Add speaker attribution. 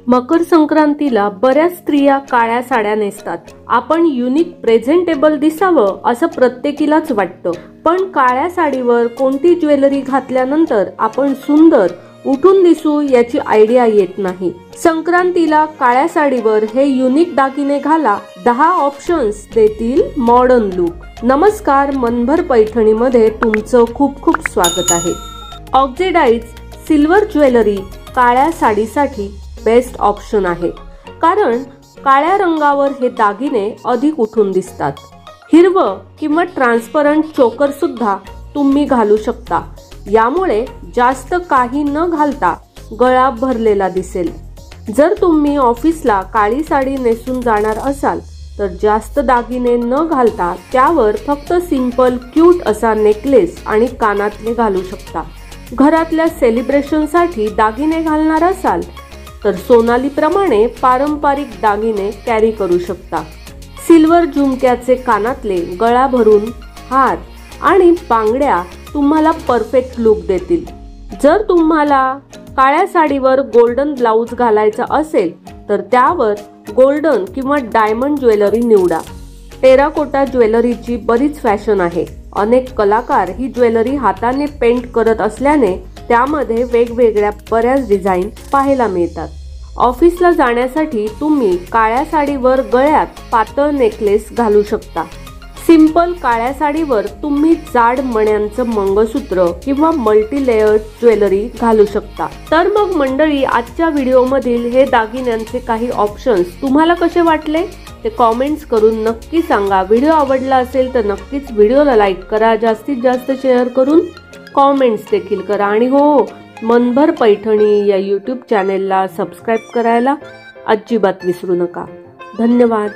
Speaker 1: मकर संक्रांतीला बऱ्याच स्त्रिया काळ्या साड्या नेसतात। आपण युनिक प्रेझेंटेबल दिसावं असं प्रत्येकीलाच वाटतं, पण काळ्या साडीवर कोणती ज्वेलरी घातल्यानंतर आपण सुंदर उठून दिसू याची आयडिया येत नाही। संक्रांतीला काळ्या साडीवर हे युनिक दागिने घाला, 10 ऑप्शन्स देतील मॉडर्न लुक। नमस्कार, मनभर पैठणीमध्ये तुमचं खूप खूप स्वागत आहे। ऑक्सिडाइज सिल्वर ज्वेलरी काळ्या साडीसाठी बेस्ट ऑप्शन आहे, कारण काळ्या रंगावर हे दागिने अधिक उठून दिसतात। हिरवं किंवा ट्रान्सपरंट चोकर सुद्धा तुम्ही घालू शकता, यामुळे जास्त काही न घालता गळा भरलेला दिसेल। जर तुम्ही ऑफिसला काळी साडी नेसून जाणार असाल तर जास्त दागिने न घालता त्यावर फक्त सिंपल क्यूट असा नेकलेस आणि कानातले घालू शकता। घरातल्या सेलिब्रेशनसाठी दागिने घालणार असाल तर सोनालीप्रमाणे पारंपरिक दागिने कॅरी करू शकता। सिल्वर झुमक्याचे कानातले, गळा भरून हार आणि बांगड्या तुम्हाला परफेक्ट लुक देतील। जर तुम्हाला काळ्या साडीवर गोल्डन ब्लाउज घालायचा असेल तर त्यावर गोल्डन किंवा डायमंड ज्वेलरी निवडा। टेराकोटा ज्वेलरीची बरीच फॅशन आहे। अनेक कलाकार ही ज्वेलरी हाताने पेंट करत असल्याने त्यामध्ये वेगवेगळ्या बऱ्याच डिझाईन पाहायला मिळतात। ऑफिसला जाण्यासाठी तुम्ही काळ्या साडीवर गळ्यात पातळ नेकलेस घालू शकता। सिंपल काळ्या साडीवर तुम्ही जाड मण्यांचं मंगळसूत्र किंवा मल्टी लेयर्ड ज्वेलरी घालू शकता। तर मग मंडळी, आजच्या व्हिडिओमधील हे दागिन्यांचे काही ऑप्शन्स तुम्हाला कसे वाटले ते कमेंट्स करून नक्की सांगा। व्हिडिओ आवडला असेल तर नक्कीच व्हिडिओला लाईक करा, जास्तीत जास्त शेअर करून कमेंट्स देखील करा आणि हो, मनभर पैठणी या यूट्यूब चॅनेलला सबस्क्राईब करायला अजिबात विसरू नका। धन्यवाद।